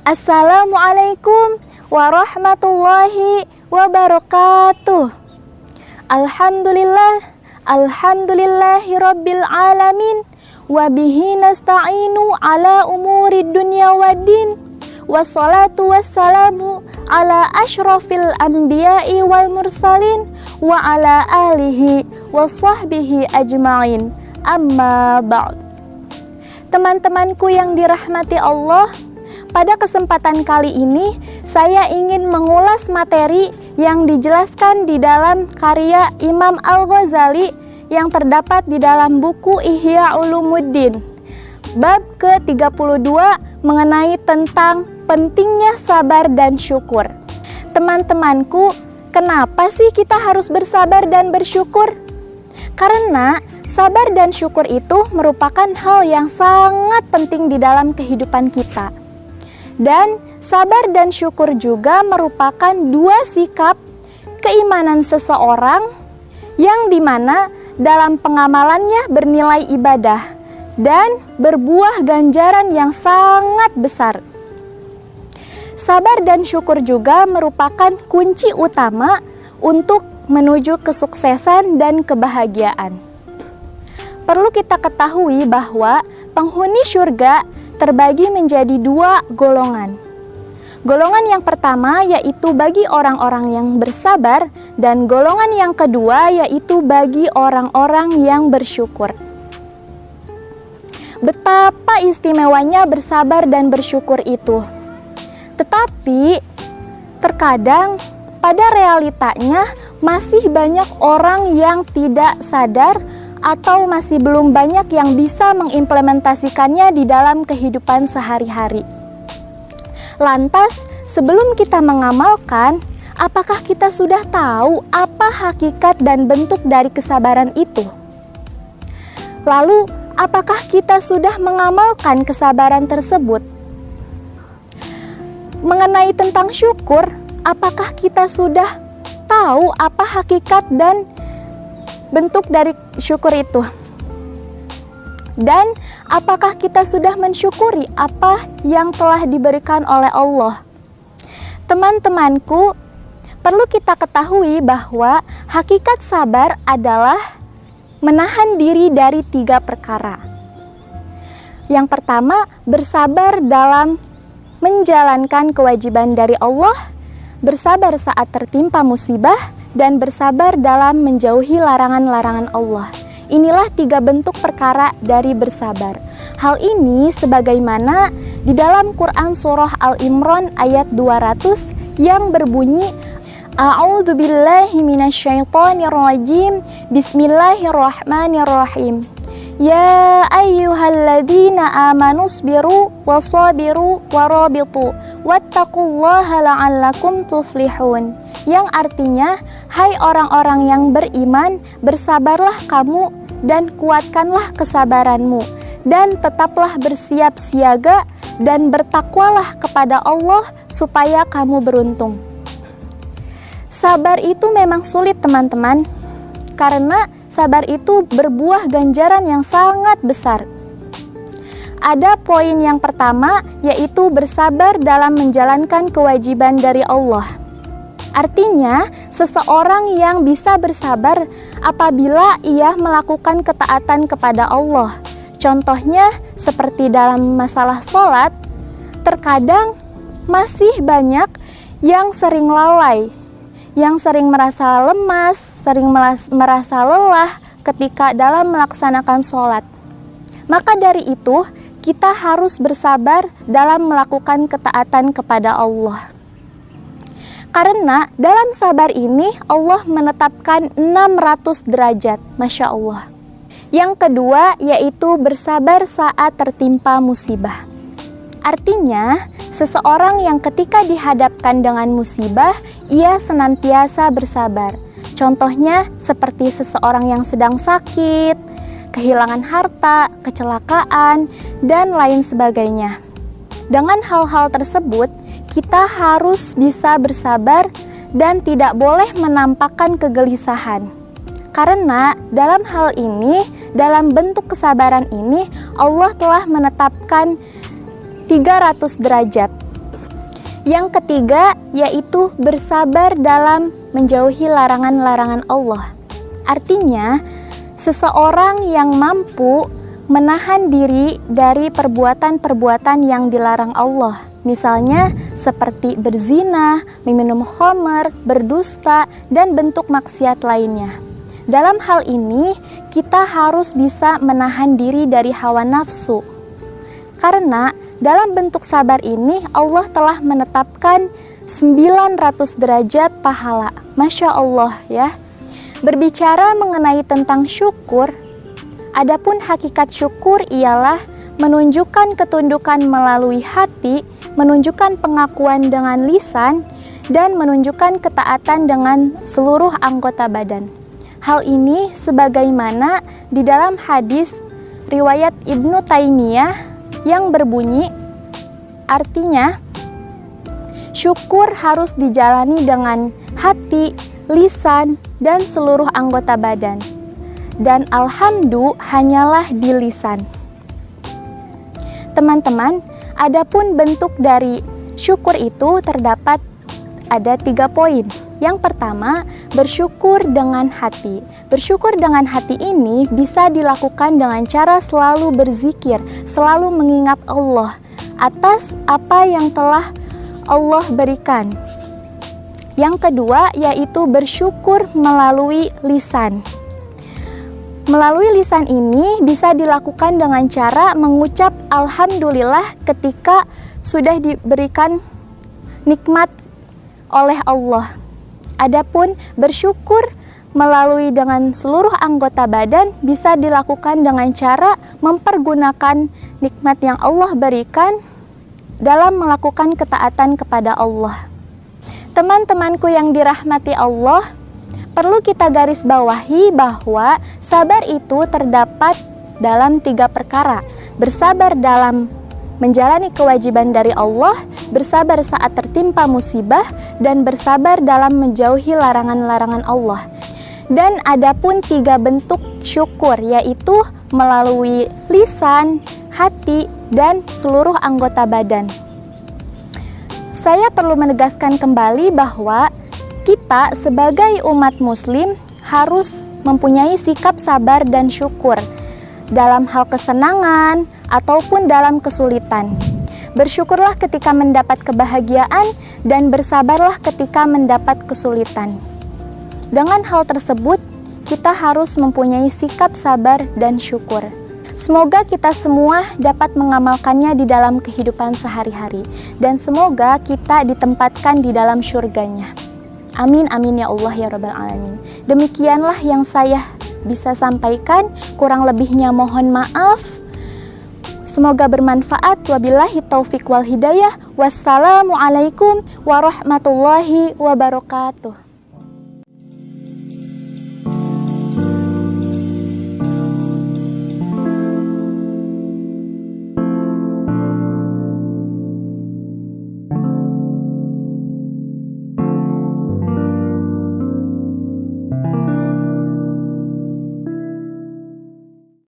Assalamualaikum warahmatullahi wabarakatuh. Alhamdulillahi rabbil alamin. Wabihi nasta'inu ala umuri dunya waddin. Wassalatu wassalamu ala ashrafil anbiya'i wal mursalin. Wa ala alihi wa sahbihi ajma'in. Amma ba'd. Teman-temanku yang dirahmati Allah, pada kesempatan kali ini saya ingin mengulas materi yang dijelaskan di dalam karya Imam Al-Ghazali yang terdapat di dalam buku Ihya Ulumuddin, bab ke-32 mengenai tentang pentingnya sabar dan syukur. Teman-temanku, kenapa sih kita harus bersabar dan bersyukur? Karena sabar dan syukur itu merupakan hal yang sangat penting di dalam kehidupan kita. Dan sabar dan syukur juga merupakan dua sikap keimanan seseorang yang dimana dalam pengamalannya bernilai ibadah dan berbuah ganjaran yang sangat besar. Sabar dan syukur juga merupakan kunci utama untuk menuju kesuksesan dan kebahagiaan. Perlu kita ketahui bahwa penghuni surga terbagi menjadi dua golongan. Golongan yang pertama yaitu bagi orang-orang yang bersabar, dan golongan yang kedua yaitu bagi orang-orang yang bersyukur. Betapa istimewanya bersabar dan bersyukur itu. Tetapi terkadang pada realitanya masih banyak orang yang tidak sadar atau masih belum banyak yang bisa mengimplementasikannya di dalam kehidupan sehari-hari. Lantas, sebelum kita mengamalkan, apakah kita sudah tahu apa hakikat dan bentuk dari kesabaran itu? Lalu, apakah kita sudah mengamalkan kesabaran tersebut? Mengenai tentang syukur, apakah kita sudah tahu apa hakikat dan bentuk dari syukur itu? Dan apakah kita sudah mensyukuri apa yang telah diberikan oleh Allah? Teman-temanku, perlu kita ketahui bahwa hakikat sabar adalah menahan diri dari 3 perkara. Yang pertama, bersabar dalam menjalankan kewajiban dari Allah, bersabar saat tertimpa musibah, dan bersabar dalam menjauhi larangan-larangan Allah. Inilah 3 bentuk perkara dari bersabar. Hal ini sebagaimana di dalam Quran surah Al-Imran ayat 200 yang berbunyi, A'udzubillahi minasyaitonirrajim, Bismillahirrahmanirrahim. Ya ayyuhalladzina amanusbiru wasabiru warabitu wattaqullaha la'allakum tuflihun. Yang artinya, hai orang-orang yang beriman, bersabarlah kamu dan kuatkanlah kesabaranmu, dan tetaplah bersiap siaga dan bertakwalah kepada Allah supaya kamu beruntung. Sabar itu memang sulit, teman-teman, karena sabar itu berbuah ganjaran yang sangat besar. Ada poin yang pertama, yaitu bersabar dalam menjalankan kewajiban dari Allah. Artinya, seseorang yang bisa bersabar apabila ia melakukan ketaatan kepada Allah. Contohnya, seperti dalam masalah sholat, terkadang masih banyak yang sering lalai, yang sering merasa lemas, sering merasa lelah ketika dalam melaksanakan sholat. Maka dari itu, kita harus bersabar dalam melakukan ketaatan kepada Allah. Karena dalam sabar ini Allah menetapkan 600 derajat, Masya Allah. Yang kedua yaitu bersabar saat tertimpa musibah. Artinya, seseorang yang ketika dihadapkan dengan musibah, ia senantiasa bersabar. Contohnya seperti seseorang yang sedang sakit, kehilangan harta, kecelakaan, dan lain sebagainya. Dengan hal-hal tersebut, kita harus bisa bersabar dan tidak boleh menampakkan kegelisahan. Karena dalam hal ini, dalam bentuk kesabaran ini, Allah telah menetapkan 300 derajat. Yang ketiga yaitu bersabar dalam menjauhi larangan-larangan Allah. Artinya, seseorang yang mampu menahan diri dari perbuatan-perbuatan yang dilarang Allah. Misalnya seperti berzina, meminum khamar, berdusta, dan bentuk maksiat lainnya. Dalam hal ini, kita harus bisa menahan diri dari hawa nafsu. Karena dalam bentuk sabar ini Allah telah menetapkan 900 derajat pahala. Masya Allah ya. Berbicara mengenai tentang syukur, adapun hakikat syukur ialah menunjukkan ketundukan melalui hati, menunjukkan pengakuan dengan lisan, dan menunjukkan ketaatan dengan seluruh anggota badan. Hal ini sebagaimana di dalam hadis riwayat Ibnu Taimiyah yang berbunyi, artinya syukur harus dijalani dengan hati, lisan, dan seluruh anggota badan. Dan alhamdulillah hanyalah di lisan. Teman-teman, adapun bentuk dari syukur itu terdapat ada 3 poin. Yang pertama, bersyukur dengan hati. Bersyukur dengan hati ini bisa dilakukan dengan cara selalu berzikir, selalu mengingat Allah atas apa yang telah Allah berikan. Yang kedua yaitu bersyukur melalui lisan. Melalui lisan ini bisa dilakukan dengan cara mengucap alhamdulillah ketika sudah diberikan nikmat oleh Allah. Adapun bersyukur melalui dengan seluruh anggota badan bisa dilakukan dengan cara mempergunakan nikmat yang Allah berikan dalam melakukan ketaatan kepada Allah. Teman-temanku yang dirahmati Allah, perlu kita garis bawahi bahwa sabar itu terdapat dalam 3 perkara. Bersabar dalam menjalani kewajiban dari Allah, bersabar saat tertimpa musibah, dan bersabar dalam menjauhi larangan-larangan Allah. Dan adapun 3 bentuk syukur, yaitu melalui lisan, hati, dan seluruh anggota badan. Saya perlu menegaskan kembali bahwa kita sebagai umat muslim harus mempunyai sikap sabar dan syukur dalam hal kesenangan ataupun dalam kesulitan. Bersyukurlah ketika mendapat kebahagiaan dan bersabarlah ketika mendapat kesulitan. Dengan hal tersebut, kita harus mempunyai sikap sabar dan syukur. Semoga kita semua dapat mengamalkannya di dalam kehidupan sehari-hari, dan semoga kita ditempatkan di dalam surganya. Amin, amin ya Allah ya Rabbal Alamin. Demikianlah yang saya bisa sampaikan, kurang lebihnya mohon maaf. Semoga bermanfaat. Wabillahi taufiq wal hidayah. Wassalamualaikum warahmatullahi wabarakatuh.